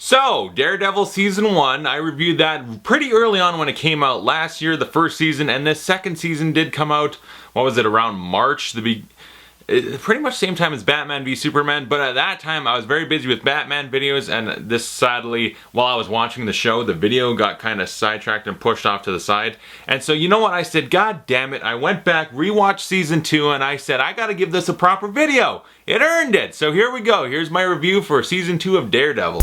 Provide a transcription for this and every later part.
So, Daredevil Season 1, I reviewed that pretty early on when it came out last year, the first season, and this second season did come out, around March, pretty much same time as Batman v Superman, but at that time I was very busy with Batman videos, and this sadly, while I was watching the show, the video got kind of sidetracked and pushed off to the side. And so you know what I said, god damn it, I went back, rewatched Season 2, and I said, I gotta give this a proper video. It earned it! So here we go, here's my review for Season 2 of Daredevil.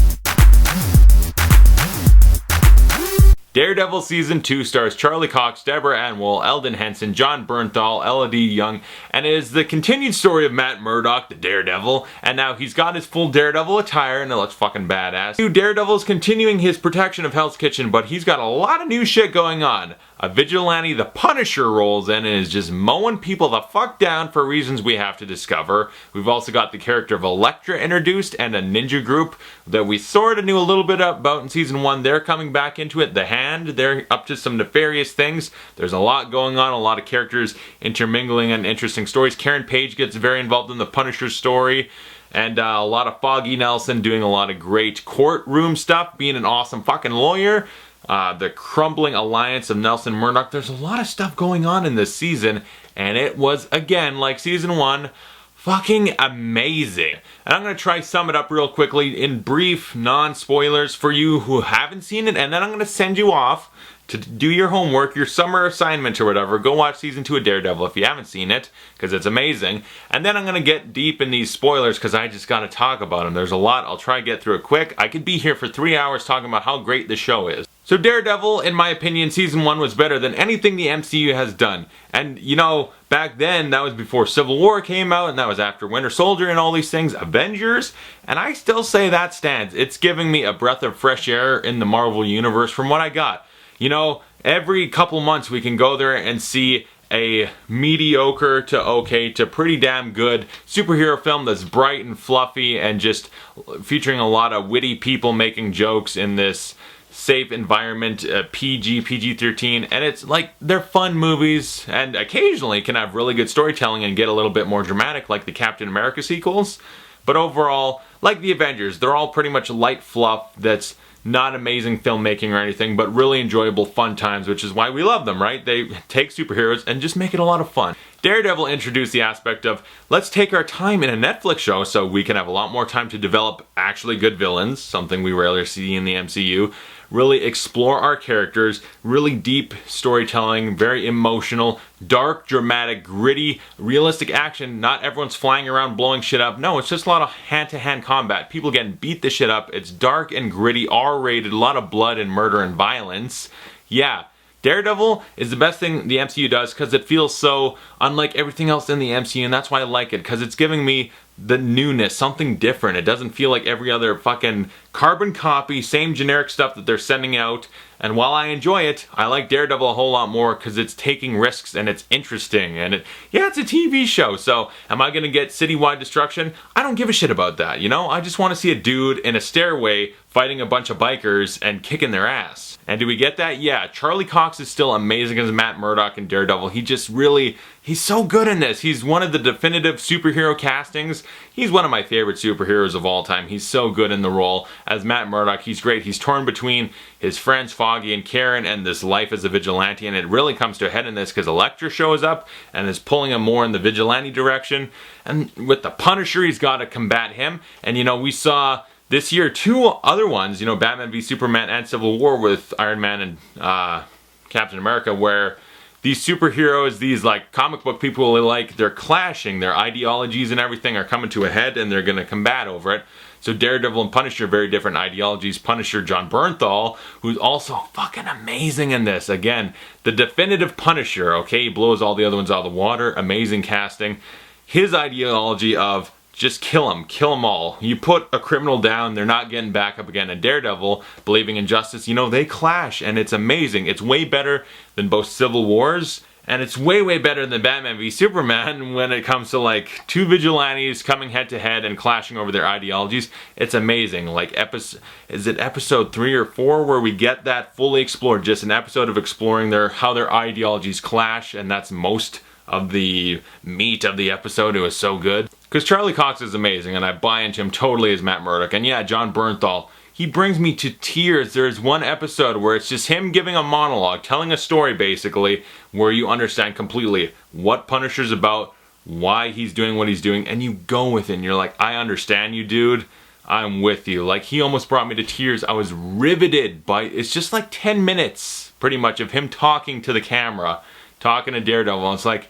Daredevil Season 2 stars Charlie Cox, Deborah and Woll, Elden, Henson, John Bernthal, Elodie Young, and it is the continued story of Matt Murdock, the Daredevil, and now he's got his full Daredevil attire and it looks fucking badass. Daredevil is continuing his protection of Hell's Kitchen, but he's got a lot of new shit going on. A vigilante, the Punisher, rolls in and is just mowing people the fuck down for reasons we have to discover. We've also got the character of Elektra introduced and a ninja group that we sort of knew a little bit about in Season 1. They're coming back into it. The Hand, they're up to some nefarious things. There's a lot going on, a lot of characters intermingling and interesting stories. Karen Page gets very involved in the Punisher story. And a lot of Foggy Nelson doing a lot of great courtroom stuff, being an awesome fucking lawyer. The crumbling alliance of Nelson Murdock. There's a lot of stuff going on in this season, and it was, again, like Season 1, fucking amazing. And I'm going to try to sum it up real quickly in brief, non-spoilers for you who haven't seen it, and then I'm going to send you off to do your homework, your summer assignment or whatever. Go watch Season 2 of Daredevil if you haven't seen it, because it's amazing. And then I'm going to get deep in these spoilers, because I just got to talk about them. There's a lot. I'll try to get through it quick. I could be here for 3 hours talking about how great the show is. So Daredevil, in my opinion, Season 1 was better than anything the MCU has done. And, you know, back then, that was before Civil War came out, and that was after Winter Soldier and all these things, Avengers, and I still say that stands. It's giving me a breath of fresh air in the Marvel Universe from what I got. You know, every couple months we can go there and see a mediocre to okay to pretty damn good superhero film that's bright and fluffy and just featuring a lot of witty people making jokes in this safe environment, PG-13, and it's like, they're fun movies and occasionally can have really good storytelling and get a little bit more dramatic like the Captain America sequels, but overall, like the Avengers, they're all pretty much light fluff that's not amazing filmmaking or anything, but really enjoyable fun times, which is why we love them, right? They take superheroes and just make it a lot of fun. Daredevil introduced the aspect of, let's take our time in a Netflix show so we can have a lot more time to develop actually good villains, something we rarely see in the MCU, really explore our characters, really deep storytelling, very emotional, dark, dramatic, gritty, realistic action. Not everyone's flying around blowing shit up. No, it's just a lot of hand-to-hand combat. People getting beat the shit up. It's dark and gritty, R-rated, a lot of blood and murder and violence. Yeah. Daredevil is the best thing the MCU does because it feels so unlike everything else in the MCU, and that's why I like it, because it's giving me the newness, something different. It doesn't feel like every other fucking carbon copy, same generic stuff that they're sending out. And while I enjoy it, I like Daredevil a whole lot more because it's taking risks and it's interesting. And it's a TV show, so am I going to get citywide destruction? I don't give a shit about that, you know? I just want to see a dude in a stairway fighting a bunch of bikers and kicking their ass. And do we get that? Yeah, Charlie Cox is still amazing as Matt Murdock in Daredevil. He just really, he's so good in this. He's one of the definitive superhero castings. He's one of my favorite superheroes of all time. He's so good in the role. As Matt Murdock, he's great. He's torn between his friends Foggy and Karen and this life as a vigilante, and it really comes to a head in this because Elektra shows up and is pulling him more in the vigilante direction. And with the Punisher, he's got to combat him. And you know, we saw this year 2 other ones, you know, Batman v Superman and Civil War with Iron Man and Captain America, where these superheroes, these like comic book people, they're clashing, their ideologies and everything are coming to a head and they're going to combat over it. So Daredevil and Punisher, very different ideologies. Punisher, John Bernthal, who's also fucking amazing in this. Again, the definitive Punisher, okay? He blows all the other ones out of the water. Amazing casting. His ideology of just kill them all. You put a criminal down, they're not getting back up again. And Daredevil, believing in justice, you know, they clash and it's amazing. It's way better than both Civil Wars, and it's way, way better than Batman v Superman when it comes to like 2 vigilantes coming head to head and clashing over their ideologies. It's amazing. Like, is it episode 3 or 4 where we get that fully explored? Just an episode of exploring how their ideologies clash, and that's most of the meat of the episode. It was so good. Because Charlie Cox is amazing, and I buy into him totally as Matt Murdock. And yeah, John Bernthal, he brings me to tears. There's one episode where it's just him giving a monologue, telling a story basically, where you understand completely what Punisher's about, why he's doing what he's doing, and you go with it and you're like, I understand you, dude. I'm with you. Like, he almost brought me to tears. I was riveted by, it's just like 10 minutes pretty much of him talking to the camera, talking to Daredevil, and it's like,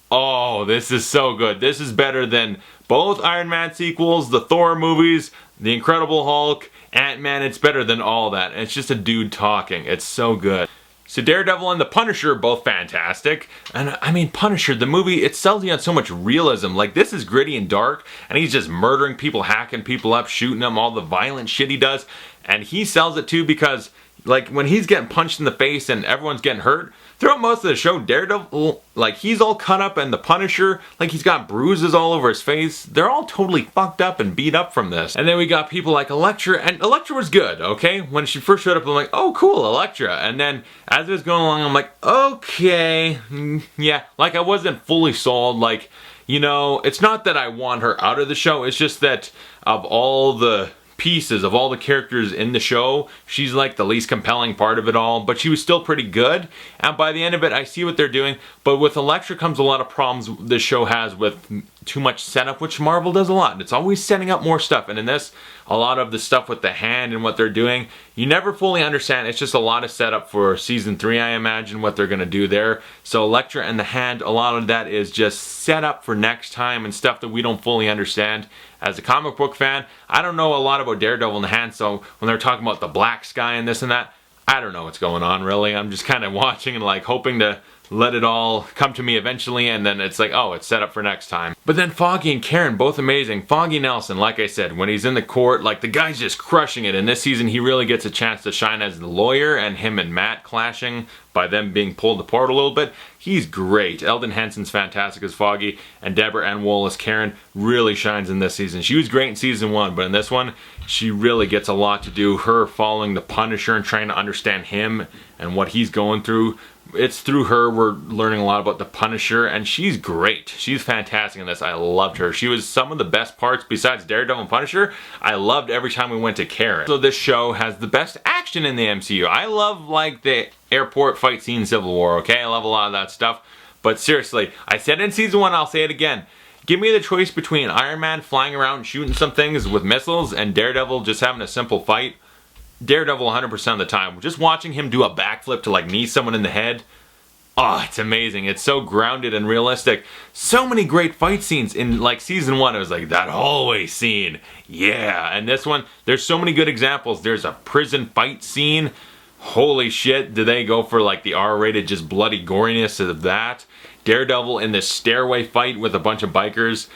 oh, this is so good. This is better than both Iron Man sequels, the Thor movies, the Incredible Hulk, Ant-Man. It's better than all that. And it's just a dude talking. It's so good. So Daredevil and the Punisher are both fantastic. And I mean, Punisher, the movie, it sells you on so much realism. Like, this is gritty and dark, and he's just murdering people, hacking people up, shooting them, all the violent shit he does. And he sells it too because, like, when he's getting punched in the face and everyone's getting hurt, throughout most of the show, Daredevil, like, he's all cut up, and the Punisher, like, he's got bruises all over his face. They're all totally fucked up and beat up from this. And then we got people like Elektra, and Elektra was good, okay? When she first showed up, I'm like, oh, cool, Elektra. And then as it was going along, I'm like, okay, yeah. Like, I wasn't fully sold. Like, you know, it's not that I want her out of the show. It's just that of all the pieces, of all the characters in the show, she's like the least compelling part of it all, but she was still pretty good. And by the end of it, I see what they're doing, but with Elektra comes a lot of problems this show has with too much setup, which Marvel does a lot. It's always setting up more stuff, and in this, a lot of the stuff with the hand and what they're doing, you never fully understand. It's just a lot of setup for season 3, I imagine, what they're gonna do there. So Elektra and the hand, a lot of that is just set up for next time and stuff that we don't fully understand. As a comic book fan, I don't know a lot about Daredevil and the hand, so when they're talking about the black sky and this and that, I don't know what's going on, really. I'm just kind of watching and like hoping to let it all come to me eventually, and then it's like, oh, it's set up for next time. But then Foggy and Karen, both amazing. Foggy Nelson, like I said, when he's in the court, like, the guy's just crushing it. And this season, he really gets a chance to shine as the lawyer, and him and Matt clashing by them being pulled apart a little bit. He's great. Elden Henson's fantastic as Foggy, and Deborah and Woll as Karen really shines in this season. She was great in season 1, but in this one, she really gets a lot to do. Her following the Punisher and trying to understand him and what he's going through. It's through her we're learning a lot about the Punisher, and she's great. She's fantastic in this. I loved her. She was some of the best parts besides Daredevil and Punisher. I loved every time we went to Karen. So this show has the best action in the MCU. I love, like, the airport fight scene Civil War, okay? I love a lot of that stuff. But seriously, I said in season 1, I'll say it again. Give me the choice between Iron Man flying around shooting some things with missiles and Daredevil just having a simple fight. Daredevil 100% of the time. Just watching him do a backflip to like knee someone in the head. Oh, it's amazing. It's so grounded and realistic. So many great fight scenes. In like season 1, it was like that hallway scene. Yeah, and this one, there's so many good examples. There's a prison fight scene. Holy shit, did they go for like the R-rated just bloody goriness of that? Daredevil in this stairway fight with a bunch of bikers.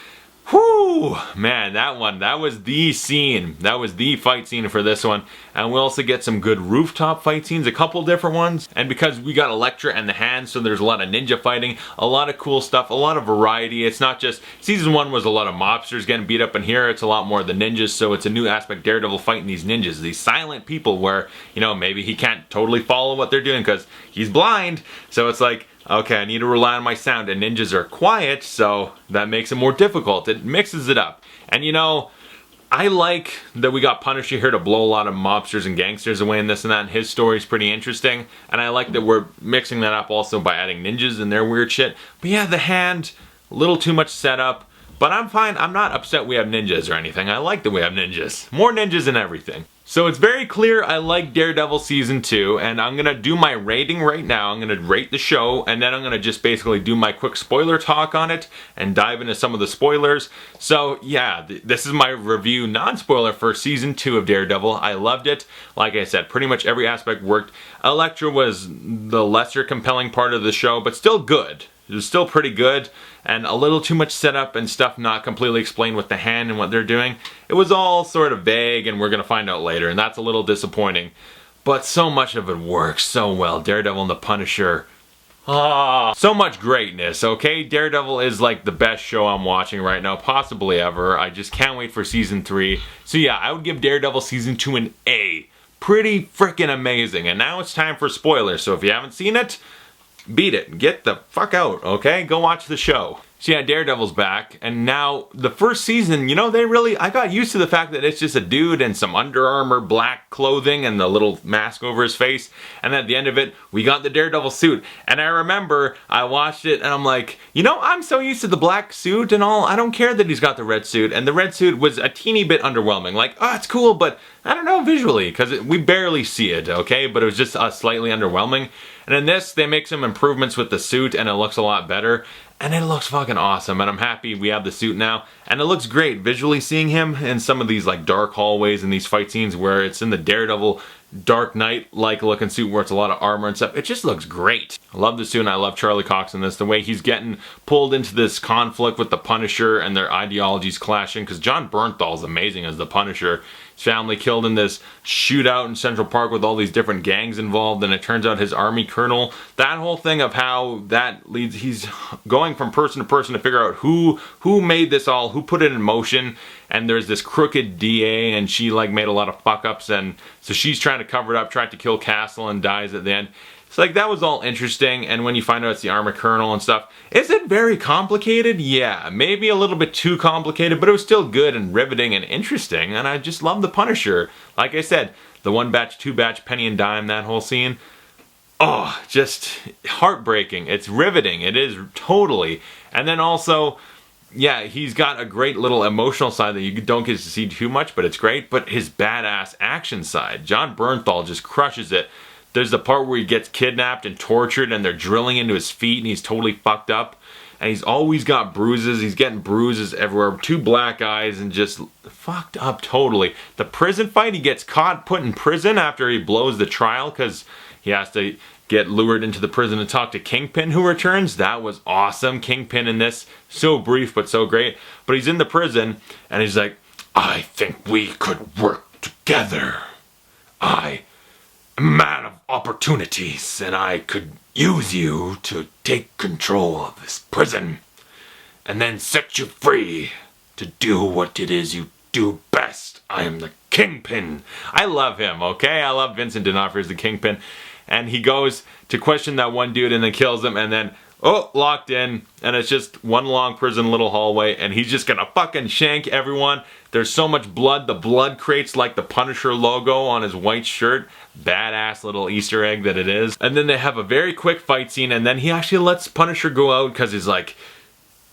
Whoo! Man, that was the scene. That was the fight scene for this one. And we also get some good rooftop fight scenes, a couple different ones. And because we got Elektra and the hand, so there's a lot of ninja fighting, a lot of cool stuff, a lot of variety. It's not just, season 1 was a lot of mobsters getting beat up, and here it's a lot more of the ninjas, so it's a new aspect, Daredevil fighting these ninjas, these silent people where, you know, maybe he can't totally follow what they're doing because he's blind. So it's like, okay, I need to rely on my sound, and ninjas are quiet, so that makes it more difficult. It mixes it up. And you know, I like that we got Punisher here to blow a lot of mobsters and gangsters away in this and that, and his story's pretty interesting. And I like that we're mixing that up also by adding ninjas and their weird shit. But yeah, the hand, a little too much setup. But I'm fine, I'm not upset we have ninjas or anything. I like that we have ninjas. More ninjas and everything. So it's very clear I like Daredevil Season 2, and I'm gonna do my rating right now. I'm gonna rate the show, and then I'm gonna just basically do my quick spoiler talk on it, and dive into some of the spoilers. So yeah, this is my review, non-spoiler, for Season 2 of Daredevil. I loved it. Like I said, pretty much every aspect worked. Elektra was the lesser compelling part of the show, but still good. It was still pretty good, and a little too much setup and stuff not completely explained with the hand and what they're doing. It was all sort of vague, and we're going to find out later, and that's a little disappointing. But so much of it works so well. Daredevil and the Punisher. So much greatness, okay? Daredevil is like the best show I'm watching right now, possibly ever. I just can't wait for Season 3. So yeah, I would give Daredevil Season 2 an A. Pretty freaking amazing. And now it's time for spoilers, so if you haven't seen it, beat it. Get the fuck out, okay? Go watch the show. So yeah, Daredevil's back, and now the first season, I got used to the fact that it's just a dude in some Under Armour black clothing and the little mask over his face, and at the end of it, we got the Daredevil suit. And I remember I watched it and I'm like, I'm so used to the black suit and all, I don't care that he's got the red suit, and the red suit was a teeny bit underwhelming. Like, oh, it's cool, but I don't know visually, because we barely see it, okay? But it was just slightly underwhelming. And in this, they make some improvements with the suit and it looks a lot better. And it looks fucking awesome, and I'm happy we have the suit now. And it looks great visually seeing him in some of these like dark hallways and these fight scenes where it's in the Daredevil Dark Knight-like looking suit where it's a lot of armor and stuff. It just looks great. I love the suit, and I love Charlie Cox in this. The way he's getting pulled into this conflict with the Punisher and their ideologies clashing, because Jon Bernthal is amazing as the Punisher. His family killed in this shootout in Central Park with all these different gangs involved, and it turns out his army colonel, that whole thing of how that leads, he's going from person to person to figure out who made this all, who put it in motion. And there's this crooked DA, and she like made a lot of fuck ups, and so she's trying to cover it up, tried to kill Castle and dies at the end. So like that was all interesting, and when you find out it's the armor colonel and stuff, is it very complicated? Yeah, maybe a little bit too complicated, but it was still good and riveting and interesting, and I just love the Punisher. Like I said, the 1 batch, 2 batch, penny and dime, that whole scene. Oh, just heartbreaking. It's riveting. It is totally. And then also, yeah, he's got a great little emotional side that you don't get to see too much, but it's great. But his badass action side, Jon Bernthal just crushes it. There's the part where he gets kidnapped and tortured and they're drilling into his feet and he's totally fucked up. And he's always got bruises. He's getting bruises everywhere. 2 black eyes and just fucked up totally. The prison fight, he gets caught, put in prison after he blows the trial because he has to get lured into the prison to talk to Kingpin, who returns. That was awesome. Kingpin in this, so brief but so great. But he's in the prison and he's like, I think we could work together. I am a man of opportunities and I could use you to take control of this prison and then set you free to do what it is you do best. I am the Kingpin. I love him, okay? I love Vincent D'Onofrio as the Kingpin. And he goes to question that one dude and then kills him, and then, oh, locked in, and it's just one long prison little hallway, and he's just gonna fucking shank everyone. There's so much blood, the blood creates like the Punisher logo on his white shirt. Badass little Easter egg that it is. And then they have a very quick fight scene, and then he actually lets Punisher go out because he's like,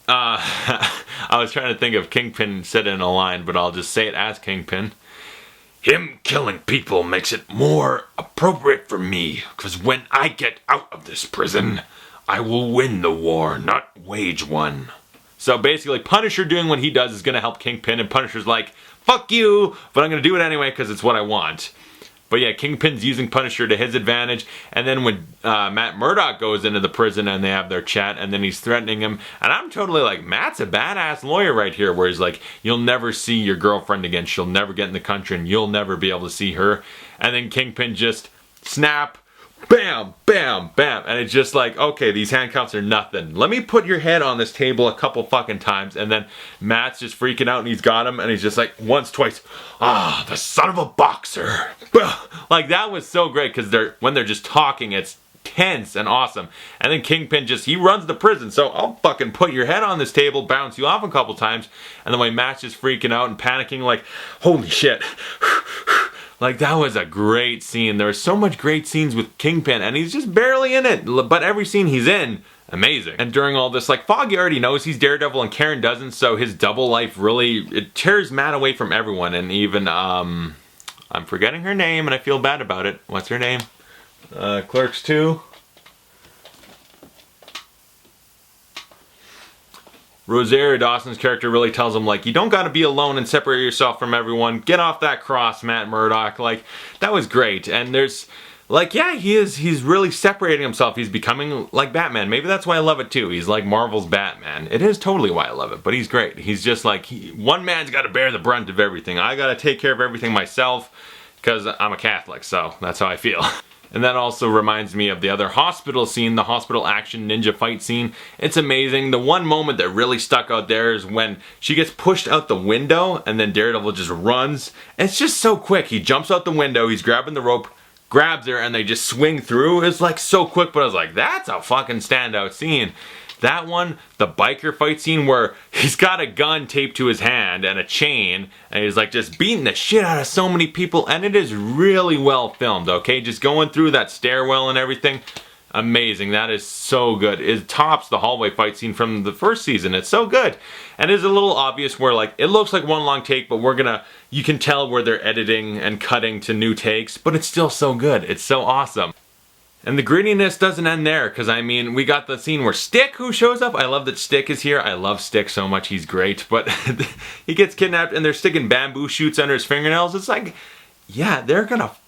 I was trying to think of Kingpin said in a line, but I'll just say it as Kingpin. Him killing people makes it more appropriate for me, because when I get out of this prison, I will win the war, not wage one. So basically, Punisher doing what he does is going to help Kingpin, and Punisher's like, fuck you, but I'm going to do it anyway because it's what I want. But yeah, Kingpin's using Punisher to his advantage, and then when Matt Murdock goes into the prison and they have their chat, and then he's threatening him, and I'm totally like, Matt's a badass lawyer right here, where he's like, you'll never see your girlfriend again, she'll never get in the country, and you'll never be able to see her. And then Kingpin just, snap, bam, bam, bam, and it's just like, okay, these handcuffs are nothing. Let me put your head on this table a couple fucking times, and then Matt's just freaking out, and he's got him, and he's just like, once, twice, the son of a boxer. Like, that was so great, because when they're just talking, it's tense and awesome. And then Kingpin he runs the prison, so I'll fucking put your head on this table, bounce you off a couple times, and then my Matt's just freaking out and panicking like, holy shit. Like, that was a great scene. There was so much great scenes with Kingpin, and he's just barely in it, but every scene he's in, amazing. And during all this, like, Foggy already knows he's Daredevil and Karen doesn't, so his double life really, it tears Matt away from everyone, and even, I'm forgetting her name, and I feel bad about it. What's her name? Clerks 2? Rosario Dawson's character really tells him, like, you don't gotta be alone and separate yourself from everyone. Get off that cross, Matt Murdock. Like, that was great. And there's, like, yeah, he's really separating himself. He's becoming like Batman. Maybe that's why I love it too. He's like Marvel's Batman. It is totally why I love it, but he's great. He's just like, one man's gotta bear the brunt of everything. I gotta take care of everything myself, because I'm a Catholic, so that's how I feel. And that also reminds me of the other hospital scene, the hospital action ninja fight scene. It's amazing. The one moment that really stuck out there is when she gets pushed out the window and then Daredevil just runs. And it's just so quick. He jumps out the window, he's grabbing the rope, grabs her, and they just swing through. It's like so quick, but I was like, that's a fucking standout scene. That one, the biker fight scene where he's got a gun taped to his hand and a chain, and he's like just beating the shit out of so many people, and it is really well filmed, okay? Just going through that stairwell and everything, amazing. That is so good. It tops the hallway fight scene from the first season. It's so good. And it's a little obvious where like, it looks like one long take, but you can tell where they're editing and cutting to new takes, but it's still so good. It's so awesome. And the grittiness doesn't end there, because I mean, we got the scene where Stick, who shows up. I love that Stick is here. I love Stick so much. He's great. But he gets kidnapped and they're sticking bamboo shoots under his fingernails. It's like, yeah,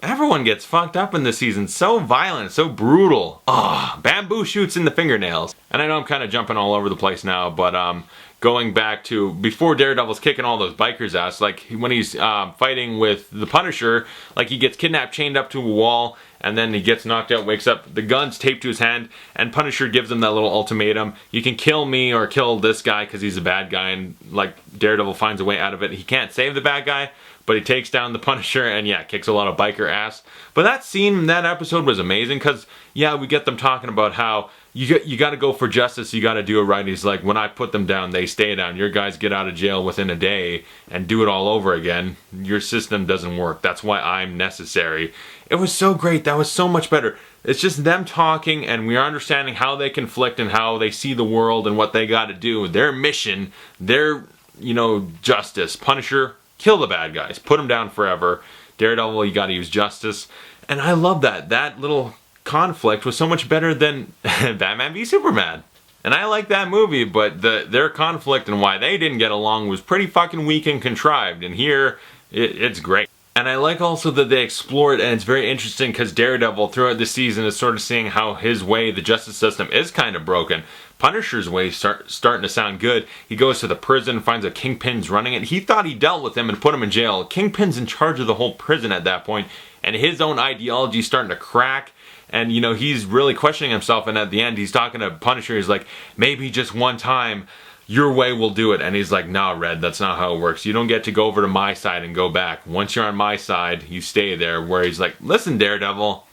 everyone gets fucked up in this season. So violent, so brutal. Oh, bamboo shoots in the fingernails. And I know I'm kind of jumping all over the place now, but going back to before Daredevil's kicking all those bikers' ass, like when he's fighting with the Punisher, like he gets kidnapped, chained up to a wall, and then he gets knocked out, wakes up, the gun's taped to his hand, and Punisher gives him that little ultimatum. You can kill me or kill this guy because he's a bad guy, and like Daredevil finds a way out of it. He can't save the bad guy, but he takes down the Punisher and yeah, kicks a lot of biker ass. But that scene, that episode was amazing because yeah, we get them talking about how you got to go for justice, you got to do it right. He's like, when I put them down, they stay down. Your guys get out of jail within a day and do it all over again. Your system doesn't work. That's why I'm necessary. It was so great. That was so much better. It's just them talking and we are understanding how they conflict and how they see the world and what they got to do. Their mission, their, justice. Punisher, kill the bad guys. Put them down forever. Daredevil, you got to use justice. And I love that. That little conflict was so much better than Batman v Superman. And I like that movie, but their conflict and why they didn't get along was pretty fucking weak and contrived. And here, it's great. And I like also that they explore it, and it's very interesting because Daredevil throughout the season is sort of seeing how his way, the justice system, is kind of broken. Punisher's way starting to sound good. He goes to the prison, finds a Kingpin's running it. He thought he dealt with him and put him in jail. Kingpin's in charge of the whole prison at that point, and his own ideology is starting to crack. And, he's really questioning himself, and at the end, he's talking to Punisher. He's like, maybe just one time, your way will do it. And he's like, nah, Red, that's not how it works. You don't get to go over to my side and go back. Once you're on my side, you stay there. Where he's like, listen, Daredevil,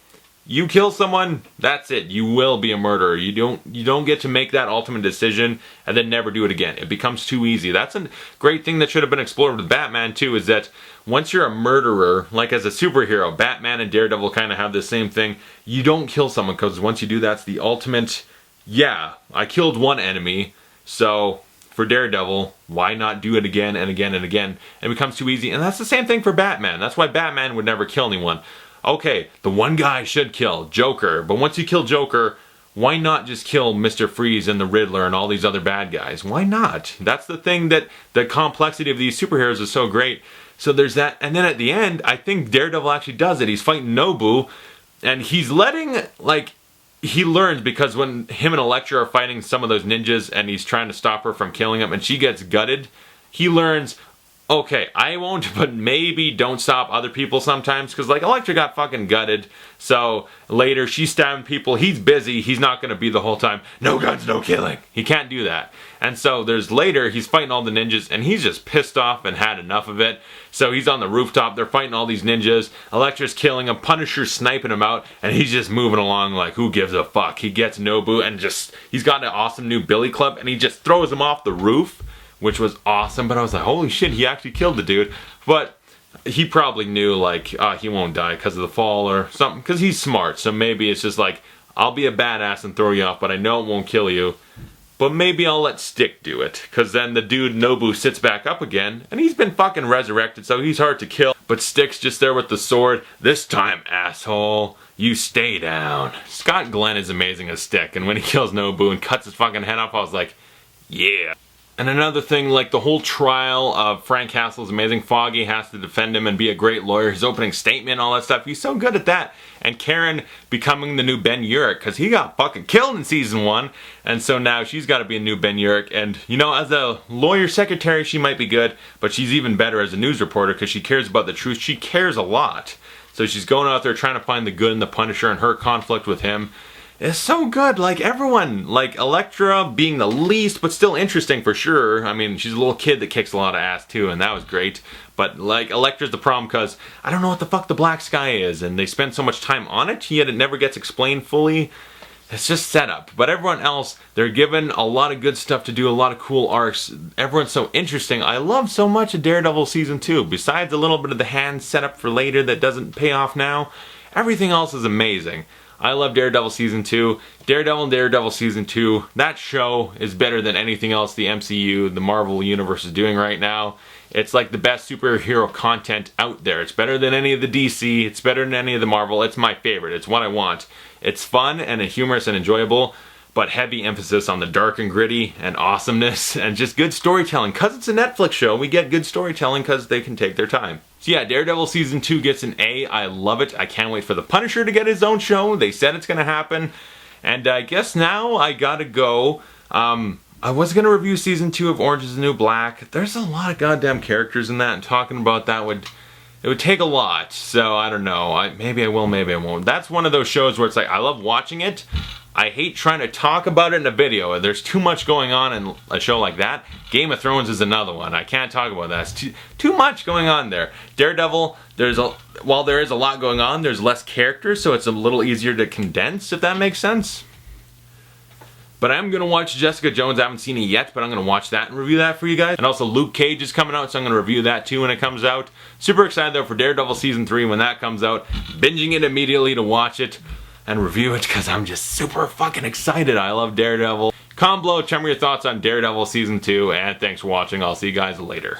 you kill someone, that's it. You will be a murderer. You don't get to make that ultimate decision and then never do it again. It becomes too easy. That's a great thing that should have been explored with Batman, too, is that once you're a murderer, like as a superhero, Batman and Daredevil kind of have the same thing. You don't kill someone, because once you do, that's the ultimate, yeah, I killed one enemy, so for Daredevil, why not do it again and again and again? It becomes too easy. And that's the same thing for Batman. That's why Batman would never kill anyone. Okay, the one guy I should kill, Joker, but once you kill Joker, why not just kill Mr. Freeze and the Riddler and all these other bad guys? Why not? That's the thing, that the complexity of these superheroes is so great. So there's that, and then at the end, I think Daredevil actually does it. He's fighting Nobu, and he's letting, he learns, because when him and Elektra are fighting some of those ninjas, and he's trying to stop her from killing him, and she gets gutted, he learns, okay, I won't, but maybe don't stop other people sometimes, because Elektra got fucking gutted, so later she's stabbing people, he's busy, he's not going to be the whole time, no guns, no killing. He can't do that. And so there's later, he's fighting all the ninjas, and he's just pissed off and had enough of it. So he's on the rooftop, they're fighting all these ninjas, Elektra's killing him, Punisher's sniping him out, and he's just moving along like, who gives a fuck? He gets Nobu, and he's got an awesome new billy club, and he just throws him off the roof, which was awesome. But I was like, holy shit, he actually killed the dude. But he probably knew, he won't die because of the fall or something, because he's smart. So maybe it's just like, I'll be a badass and throw you off, but I know it won't kill you. But maybe I'll let Stick do it, because then the dude Nobu sits back up again, and he's been fucking resurrected, so he's hard to kill. But Stick's just there with the sword. This time, asshole, you stay down. Scott Glenn is amazing as Stick, and when he kills Nobu and cuts his fucking head off, I was like, yeah. And another thing, the whole trial of Frank Castle is amazing. Foggy has to defend him and be a great lawyer. His opening statement, all that stuff. He's so good at that. And Karen becoming the new Ben Urich, because he got fucking killed in season 1. And so now she's got to be a new Ben Urich. And, as a lawyer secretary, she might be good. But she's even better as a news reporter, because she cares about the truth. She cares a lot. So she's going out there trying to find the good in the Punisher and her conflict with him. It's so good, everyone, Elektra being the least, but still interesting for sure. I mean, she's a little kid that kicks a lot of ass too, and that was great. But, Elektra's the problem, because I don't know what the fuck the Black Sky is, and they spend so much time on it, yet it never gets explained fully. it's just setup. But everyone else, they're given a lot of good stuff to do, a lot of cool arcs. Everyone's so interesting. I love so much of Daredevil Season 2. Besides a little bit of the hand setup for later that doesn't pay off now, everything else is amazing. I love Daredevil Season 2. Daredevil and Daredevil Season 2, that show is better than anything else the MCU, the Marvel Universe is doing right now. It's like the best superhero content out there. It's better than any of the DC. It's better than any of the Marvel. It's my favorite. It's what I want. It's fun and humorous and enjoyable, but heavy emphasis on the dark and gritty and awesomeness and just good storytelling. Because it's a Netflix show, we get good storytelling because they can take their time. So yeah, Daredevil Season 2 gets an A. I love it. I can't wait for the Punisher to get his own show. They said it's going to happen. And I guess now I gotta go. I was going to review Season 2 of Orange is the New Black. There's a lot of goddamn characters in that, and talking about that would take a lot. So, I don't know. Maybe I will, maybe I won't. That's one of those shows where it's like, I love watching it. I hate trying to talk about it in a video. There's too much going on in a show like that. Game of Thrones is another one. I can't talk about that. It's too much going on there. Daredevil, while there is a lot going on, there's less characters, so it's a little easier to condense, if that makes sense. But I'm going to watch Jessica Jones. I haven't seen it yet, but I'm going to watch that and review that for you guys. And also Luke Cage is coming out, so I'm going to review that too when it comes out. Super excited though for Daredevil Season 3 when that comes out. Binging it immediately to watch it and review it because I'm just super fucking excited. I love Daredevil. Comment below, tell me your thoughts on Daredevil Season 2, and thanks for watching. I'll see you guys later.